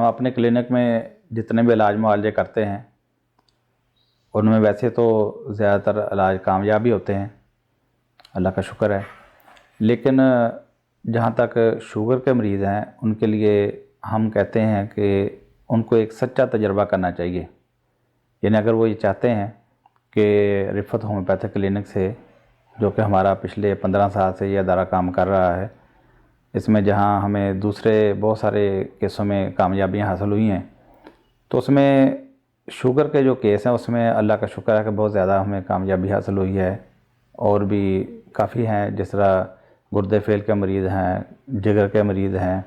हम अपने क्लिनिक में जितने भी इलाज मुआवजे करते हैं उनमें वैसे तो ज़्यादातर इलाज कामयाब ही होते हैं, अल्लाह का शुक्र है। लेकिन जहाँ तक शुगर के मरीज़ हैं उनके लिए हम कहते हैं कि उनको एक सच्चा तजर्बा करना चाहिए। यानी अगर वो ये चाहते हैं कि रिफ़त होम्योपैथिक क्लिनिक से, जो कि हमारा पिछले 15 साल से ये अदारा काम कर रहा है, इसमें जहाँ हमें दूसरे बहुत सारे केसों में कामयाबियाँ हासिल हुई हैं, तो उसमें शुगर के जो केस हैं उसमें अल्लाह का शुक्र है कि बहुत ज़्यादा हमें कामयाबी हासिल हुई है। और भी काफ़ी हैं, जिस तरह गुर्दे फेल के मरीज़ हैं, जिगर के मरीज़ हैं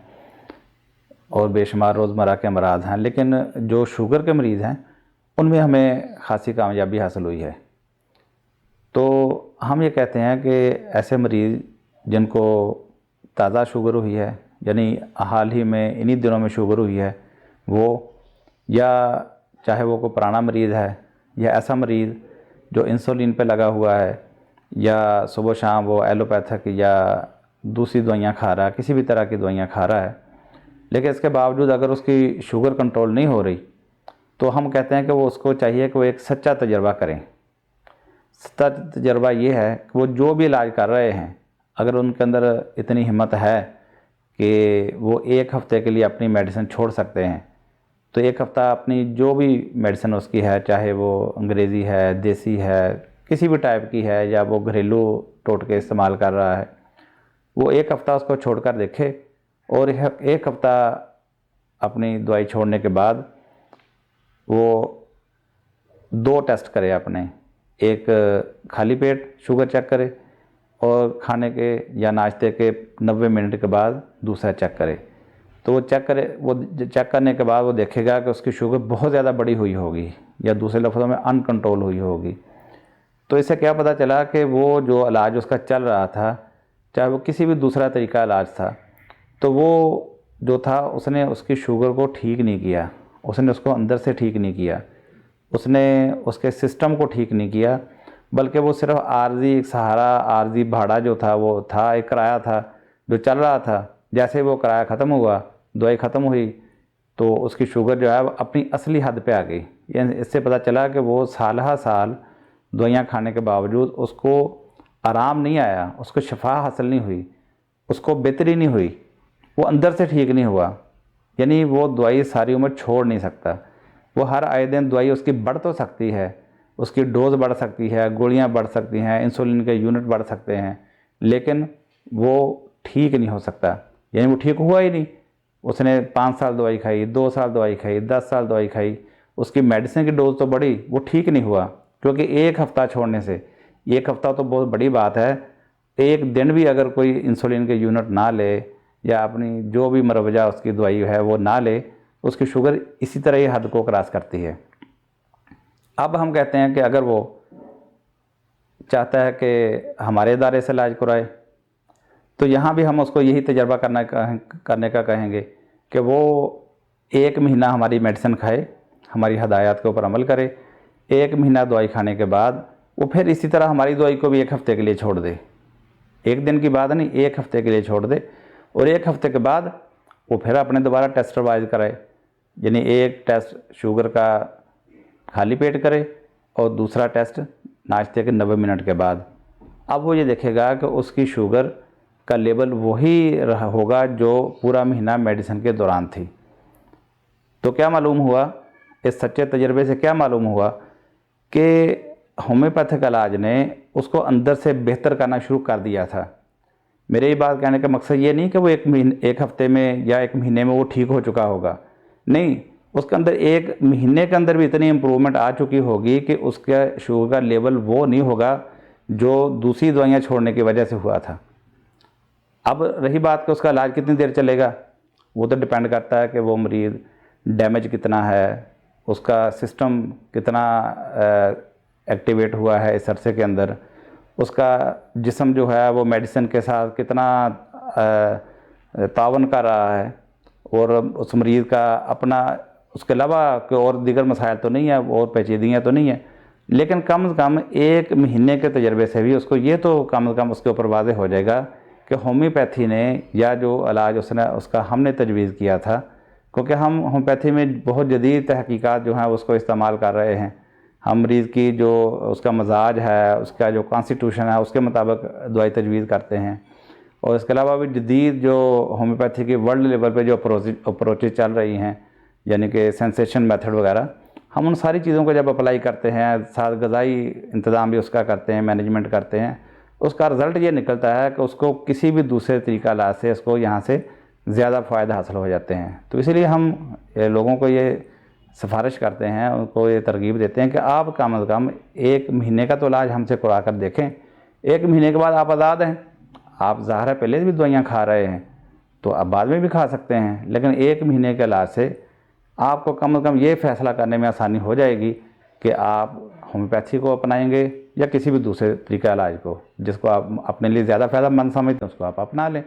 और बेशुमार रोज़मर्रा के अमराज हैं। लेकिन जो शुगर के मरीज़ हैं उनमें हमें ख़ासी कामयाबी हासिल हुई है। तो हम ये कहते हैं कि ऐसे मरीज़ जिनको ताज़ा शुगर हुई है, यानी हाल ही में इन्हीं दिनों में शुगर हुई है, वो, या चाहे वो कोई पुराना मरीज़ है या ऐसा मरीज़ जो इंसुलिन पे लगा हुआ है या सुबह शाम वो एलोपैथिक या दूसरी दवाइयाँ खा रहा है, किसी भी तरह की दवाइयाँ खा रहा है, लेकिन इसके बावजूद अगर उसकी शुगर कंट्रोल नहीं हो रही, तो हम कहते हैं कि वो उसको चाहिए कि वो एक सच्चा तजर्बा करें। सच्चा तजर्बा ये है कि वो जो भी इलाज कर रहे हैं, अगर उनके अंदर इतनी हिम्मत है कि वो एक हफ़्ते के लिए अपनी मेडिसिन छोड़ सकते हैं, तो एक हफ़्ता अपनी जो भी मेडिसिन उसकी है, चाहे वो अंग्रेज़ी है, देसी है, किसी भी टाइप की है, या वो घरेलू टोटके इस्तेमाल कर रहा है, वो एक हफ़्ता उसको छोड़कर देखे। और एक हफ़्ता अपनी दवाई छोड़ने के बाद वो 2 टेस्ट करे अपने, एक खाली पेट शुगर चेक करे और खाने के या नाश्ते के 90 मिनट के बाद दूसरा चेक करे। तो वो चेक करने के बाद वो देखेगा कि उसकी शुगर बहुत ज़्यादा बड़ी हुई होगी, या दूसरे लफ्ज़ों में अनकंट्रोल हुई होगी। तो इससे क्या पता चला कि वो जो इलाज उसका चल रहा था, चाहे वो किसी भी दूसरा तरीका इलाज था, तो वो जो था उसने उसकी शुगर को ठीक नहीं किया, उसने उसको अंदर से ठीक नहीं किया, उसने उसके सिस्टम को ठीक नहीं किया, बल्कि वो सिर्फ आर्जी सहारा, आर्जी भाड़ा जो था वो था, एक किराया था जो चल रहा था। जैसे वो किराया ख़त्म हुआ, दवाई ख़त्म हुई, तो उसकी शुगर जो है वो अपनी असली हद पे आ गई। यानी इससे पता चला कि वो साल हा साल दवाइयाँ खाने के बावजूद उसको आराम नहीं आया, उसको शफा हासिल नहीं हुई, उसको बेहतरी नहीं हुई, वो अंदर से ठीक नहीं हुआ। यानी वो दवाई सारी उम्र छोड़ नहीं सकता। वो हर आए दिन दवाई उसकी बढ़ तो सकती है, उसकी डोज़ बढ़ सकती है, गोलियां बढ़ सकती हैं, इंसुलिन के यूनिट बढ़ सकते हैं, लेकिन वो ठीक नहीं हो सकता। यानी वो ठीक हुआ ही नहीं। उसने 5 साल दवाई खाई, 2 साल दवाई खाई, 10 साल दवाई खाई, उसकी मेडिसिन की डोज़ तो बढ़ी, वो ठीक नहीं हुआ। क्योंकि एक हफ़्ता छोड़ने से, एक हफ़्ता तो बहुत बड़ी बात है, एक दिन भी अगर कोई इंसुलिन के यूनिट ना ले या अपनी जो भी मुरवजा उसकी दवाई है वो ना ले, उसकी शुगर इसी तरह ही हद को क्रॉस करती है। अब हम कहते हैं कि अगर वो चाहता है कि हमारे इदारे से इलाज कराए, तो यहाँ भी हम उसको यही तजर्बा करने का कहेंगे कि वो 1 महीना हमारी मेडिसिन खाए, हमारी हदायत के ऊपर अमल करे। 1 महीना दवाई खाने के बाद वो फिर इसी तरह हमारी दवाई को भी 1 हफ़्ते के लिए छोड़ दे। 1 दिन की बात नहीं, 1 हफ़्ते के लिए छोड़ दे, और 1 हफ़्ते के बाद वो फिर अपने दोबारा टेस्ट रिवाइज कराए। यानी एक टेस्ट शुगर का खाली पेट करे और दूसरा टेस्ट नाश्ते के 90 मिनट के बाद। अब वो ये देखेगा कि उसकी शुगर का लेवल वही रहा होगा जो पूरा महीना मेडिसिन के दौरान थी। तो क्या मालूम हुआ, इस सच्चे तजर्बे से क्या मालूम हुआ कि होम्योपैथिक इलाज ने उसको अंदर से बेहतर करना शुरू कर दिया था। मेरे ये बात कहने का मकसद ये नहीं कि वो 1 हफ़्ते में या 1 महीने में वो ठीक हो चुका होगा, नहीं, उसके अंदर 1 महीने के अंदर भी इतनी इम्प्रूवमेंट आ चुकी होगी कि उसका शुगर का लेवल वो नहीं होगा जो दूसरी दवाइयाँ छोड़ने की वजह से हुआ था। अब रही बात कि उसका इलाज कितनी देर चलेगा, वो तो डिपेंड करता है कि वो मरीज़ डैमेज कितना है, उसका सिस्टम कितना एक्टिवेट हुआ है इस अरसे के अंदर, उसका जिस्म जो है वो मेडिसिन के साथ कितना तावन कर रहा है, और उस मरीज़ का अपना उसके अलावा कोई और दीगर मसाइल तो नहीं है, और पेचीदगियाँ तो नहीं है, लेकिन कम से कम 1 महीने के तजर्बे से भी उसको ये तो कम से कम उसके ऊपर वाज़ेह हो जाएगा कि होम्योपैथी ने या जो इलाज उसका हमने तजवीज़ किया था क्योंकि हम होम्योपैथी में बहुत जदीद तहकीकात जो हैं उसको इस्तेमाल कर रहे हैं। हम मरीज़ की जो उसका मजाज है, उसका जो कॉन्स्टिट्यूशन है, उसके मुताबिक दवाई तजवीज़ करते हैं। और इसके अलावा भी जदीद जो होम्योपैथी की वर्ल्ड लेवल पे जो अप्रोचेज चल रही हैं, यानी कि सेंसेशन मेथड वगैरह, हम उन सारी चीज़ों को जब अप्लाई करते हैं, साथ ग़िज़ाई इंतज़ाम भी उसका करते हैं, मैनेजमेंट करते हैं, उसका रिज़ल्ट ये निकलता है कि उसको किसी भी दूसरे तरीक़ा इलाज से उसको यहाँ से ज़्यादा फ़ायदा हासिल हो जाते हैं। तो इसीलिए हम लोगों को ये सिफारिश करते हैं, उनको ये तरगीब देते हैं कि आप कम अज़ कम 1 महीने का तो इलाज हमसे करवा कर देखें। 1 महीने के बाद आप आज़ाद हैं, आप ज़ाहिर है पहले भी दवाइयाँ खा रहे हैं तो अब बाद में भी खा सकते हैं, लेकिन 1 महीने के इलाज से आपको कम से कम ये फ़ैसला करने में आसानी हो जाएगी कि आप होम्योपैथी को अपनाएंगे या किसी भी दूसरे तरीक़ा इलाज को, जिसको आप अपने लिए ज़्यादा फ़ायदेमंद समझते हैं उसको आप अपना लें।